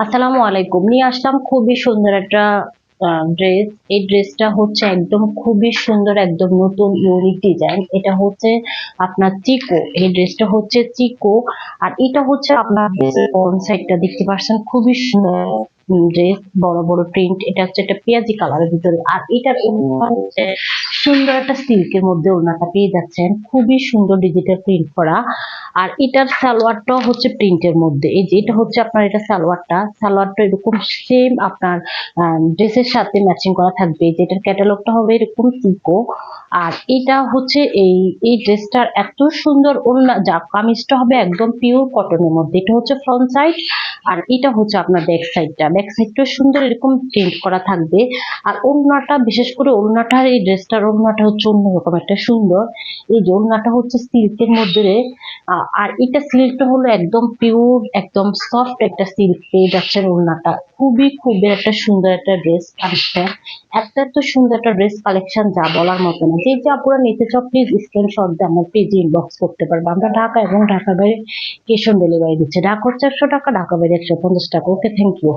আসসালামু আলাইকুম। নিয়ে আসলাম খুবই সুন্দর একটা ড্রেস। এই ড্রেসটা হচ্ছে একদম খুবই সুন্দর, একদম নতুন ইউনিক ডিজাইন। এটা হচ্ছে আপনার চিকো। এই ড্রেসটা হচ্ছে চিকো। আর এটা হচ্ছে আপনার ফ্রন্ট সাইডটা দেখতে পাচ্ছেন, খুবই সুন্দর ড্রেস, বড় বড় প্রিন্ট। এটা হচ্ছে একটা পেঁয়াজি কালারের ভিতরে। আর এটার ওড়না হচ্ছে সুন্দর একটা সিল্কের মধ্যে ওড়নাটা পেয়ে যাচ্ছেন, খুবই সুন্দর ডিজিটাল প্রিন্ট করা। আর এটার সালোয়ারটাও হচ্ছে প্রিন্টের মধ্যে। এই যে এটা হচ্ছে আপনার, এটা সালোয়ারটা এরকম সেম আপনার ড্রেসের সাথে ম্যাচিং করা থাকবে। যে এটার ক্যাটালগটা হবে এরকম চিকো। আর এটা হচ্ছে এই ড্রেসটার এত সুন্দর ওড়না, যা কামিজটা হবে একদম পিওর কটনের মধ্যে। এটা হচ্ছে ফ্রন্ট সাইড, আর এটা হচ্ছে আপনার ব্যাক সাইডটা সুন্দর এরকম প্রিন্ট করা থাকবে। আর ওড়নাটা, বিশেষ করে ওড়নাটা, এই ড্রেসটার ওড়নাটা হচ্ছে অন্যরকম একটা সুন্দর। এই যে ওড়নাটা হচ্ছে সিল্কের মধ্যে। আর এটা সিল্কটা হলো একদম পিওর, একদম সফট একটা সিল্ক পেয়ে যাচ্ছেন ওড়নাটা। খুবই একটা সুন্দর একটা ড্রেস কালেকশন। এত সুন্দর একটা ড্রেস কালেকশন, যা বলার মতো না। যে আপুরা নিতে চাও প্লিজ স্ক্রিনশট দিয়ে আমার পেজে ইনবক্স করতে পারবে। আমরা ঢাকা এবং ঢাকার বাইরে ক্যাশ অন ডেলিভারি দিচ্ছি। ঢাকা হচ্ছে 100 টাকা, ঢাকা বাইরে 150 টাকা। ওকে, থ্যাংক ইউ।